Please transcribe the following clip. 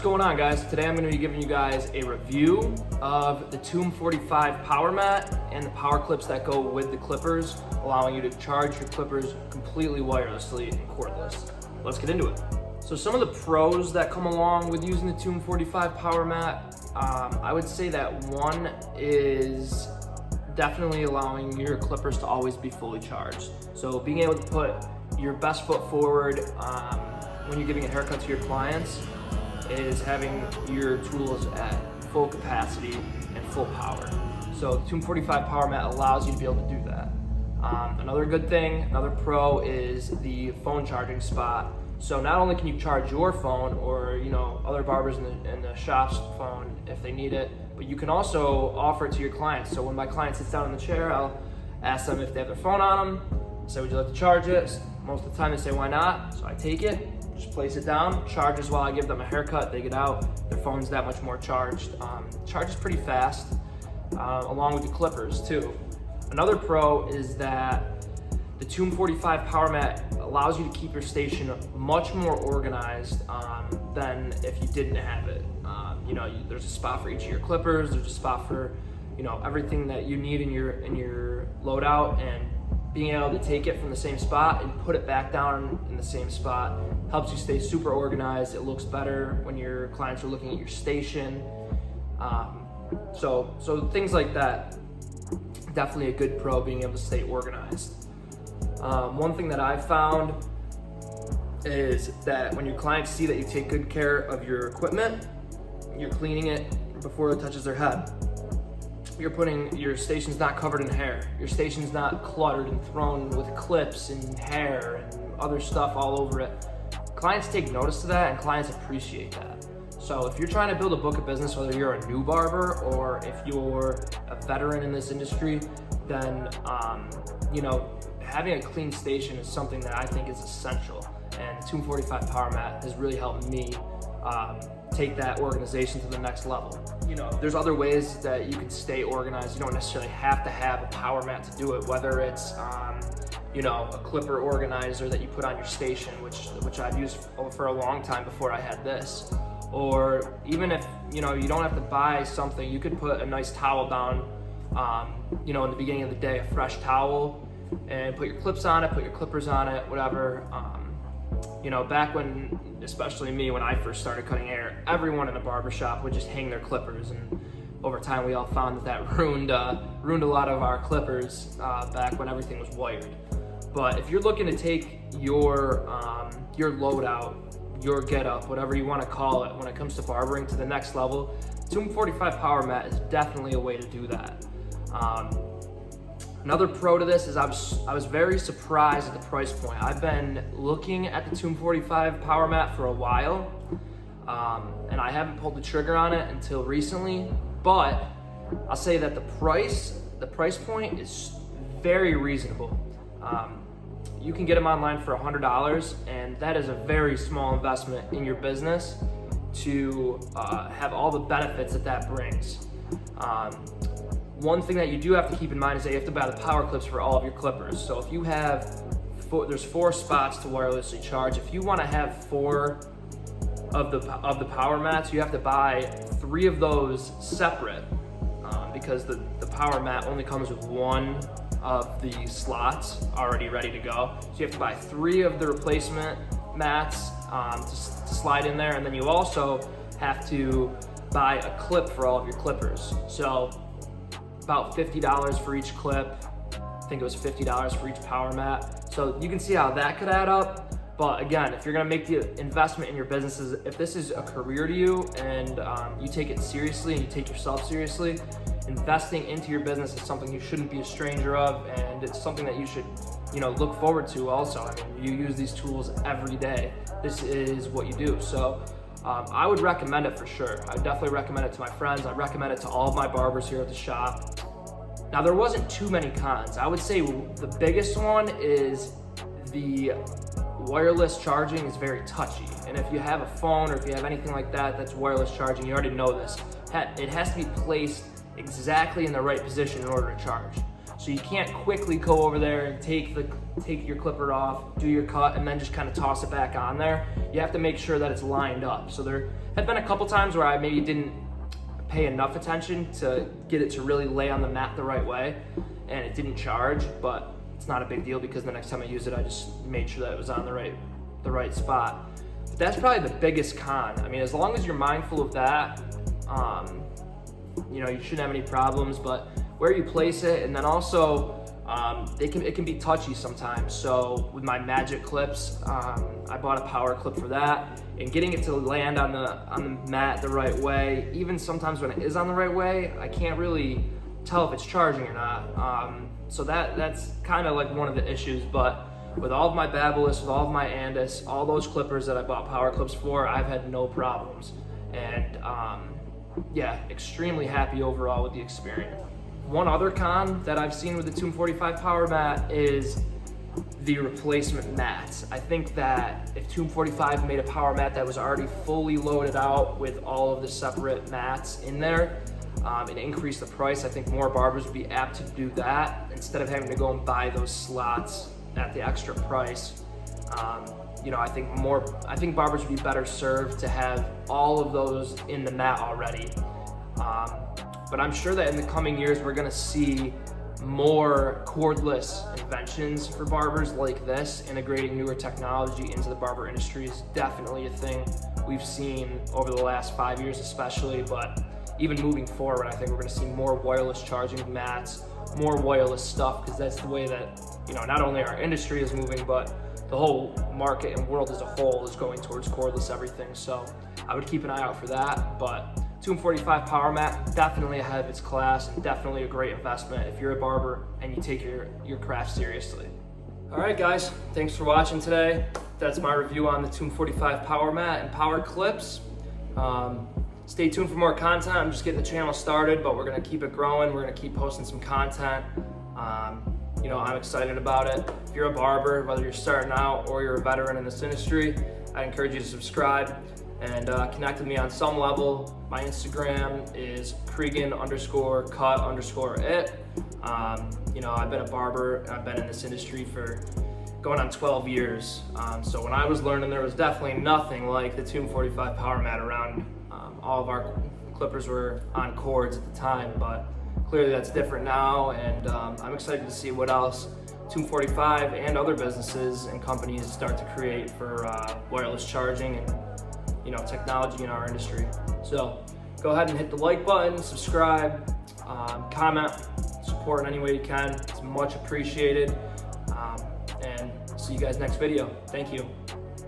going on, guys? Today I'm going to be giving you guys a review of the Tomb 45 power mat and the power clips that go with the clippers, allowing you to charge your clippers completely wirelessly and cordless. Let's get into it. So some of the pros that come along with using the Tomb 45 power mat, I would say that one is definitely allowing your clippers to always be fully charged. So being able to put your best foot forward when you're giving a haircut to your clients is having your tools at full capacity and full power. So the Tomb 45 power mat allows you to be able to do that. Another good thing, another pro is the phone charging spot. So not only can you charge your phone or other barbers in the shop's phone if they need it, but you can also offer it to your clients. So when my client sits down in the chair, I'll ask them if they have their phone on them. Say, would you like to charge it? Most of the time they say, why not? So I take it, just place it down, charges while I give them a haircut, they get out, their phone's that much more charged. Charges pretty fast, along with the clippers too. Another pro is that the Tomb 45 power mat allows you to keep your station much more organized than if you didn't have it. There's a spot for each of your clippers, there's a spot for everything that you need in your loadout, and being able to take it from the same spot and put it back down in the same spot helps you stay super organized. It looks better when your clients are looking at your station. So things like that, definitely a good pro, being able to stay organized. One thing that I've found is that when your clients see that you take good care of your equipment, you're cleaning it before it touches their head. Your station's not covered in hair. Your station's not cluttered and thrown with clips and hair and other stuff all over it. Clients take notice to that, and clients appreciate that. So if you're trying to build a book of business, whether you're a new barber or if you're a veteran in this industry, then having a clean station is something that I think is essential. And the Tomb 45 power mat has really helped me take that organization to the next level. There's other ways that you can stay organized. You don't necessarily have to have a power mat to do it, whether it's a clipper organizer that you put on your station, which I've used for a long time before I had this. Or even if you don't have to buy something, you could put a nice towel down in the beginning of the day, a fresh towel, and put your clips on it, put your clippers on it, whatever. Back when, especially me, when I first started cutting hair, everyone in the barbershop would just hang their clippers, and over time we all found that ruined a lot of our clippers back when everything was wired. But if you're looking to take your loadout, your getup, whatever you want to call it, when it comes to barbering to the next level, Tomb 45 power mat is definitely a way to do that. Another pro to this is I was very surprised at the price point. I've been looking at the Tomb 45 power mat for a while, and I haven't pulled the trigger on it until recently, but I'll say that the price point is very reasonable. You can get them online for $100, and that is a very small investment in your business to have all the benefits that brings. One thing that you do have to keep in mind is that you have to buy the power clips for all of your clippers. So if you have there's 4 spots to wirelessly charge. If you want to have 4 of the power mats, you have to buy 3 of those separate because the power mat only comes with 1 of the slots already ready to go. So you have to buy 3 of the replacement mats to slide in there, and then you also have to buy a clip for all of your clippers. So about $50 for each clip. I think it was $50 for each power mat. So you can see how that could add up. But again, if you're gonna make the investment in your businesses, if this is a career to you and you take it seriously and you take yourself seriously, investing into your business is something you shouldn't be a stranger of, and it's something that you should look forward to also. I mean, you use these tools every day. This is what you do. So I would recommend it for sure. I definitely recommend it to my friends. I recommend it to all of my barbers here at the shop. Now, there wasn't too many cons. I would say the biggest one is the wireless charging is very touchy. And if you have a phone or if you have anything like that that's wireless charging, you already know this. It has to be placed exactly in the right position in order to charge. So you can't quickly go over there and take your clipper off, do your cut, and then just kind of toss it back on there. You have to make sure that it's lined up. So Had been a couple times where I maybe didn't pay enough attention to get it to really lay on the mat the right way, and it didn't charge, but it's not a big deal because the next time I use it, I just made sure that it was on the right spot. But that's probably the biggest con. I mean, as long as you're mindful of that, you know, you shouldn't have any problems, but where you place it, and then also it can be touchy sometimes. So with my Magic clips, I bought a power clip for that, and getting it to land on the mat the right way, even sometimes when it is on the right way, I can't really tell if it's charging or not. So that's kind of like one of the issues. But with all of my Babyliss, with all of my Andis, all those clippers that I bought power clips for, I've had no problems. And yeah, extremely happy overall with the experience. One other con that I've seen with the Tomb 45 Powermat is the replacement mats. I think that if Tomb 45 made a Powermat that was already fully loaded out with all of the separate mats in there, and increase the price, I think more barbers would be apt to do that instead of having to go and buy those slots at the extra price. You know, I think barbers would be better served to have all of those in the mat already. But I'm sure that in the coming years, we're gonna see more cordless inventions for barbers like this. Integrating newer technology into the barber industry is definitely a thing we've seen over the last 5 years especially, but even moving forward, I think we're gonna see more wireless charging mats, more wireless stuff, because that's the way that, you know, not only our industry is moving, but the whole market and world as a whole is going towards cordless everything. So I would keep an eye out for that. But Tomb 45 Powermat, definitely ahead of its class and definitely a great investment if you're a barber and you take your craft seriously. All right, guys, thanks for watching today. That's my review on the Tomb 45 Powermat and power clips. Stay tuned for more content. I'm just getting the channel started, but we're gonna keep it growing. We're gonna keep posting some content. You know, I'm excited about it. If you're a barber, whether you're starting out or you're a veteran in this industry, I encourage you to subscribe and connect with me on some level. My Instagram is Cregan_cut_it. You know, I've been a barber and I've been in this industry for going on 12 years. So when I was learning, there was definitely nothing like the Tomb 45 Powermat around. All of our clippers were on cords at the time, but clearly that's different now, and I'm excited to see what else Tomb 45 and other businesses and companies start to create for wireless charging and, you know, technology in our industry. So go ahead and hit the like button, subscribe, comment, support in any way you can. It's much appreciated, and see you guys next video. Thank you.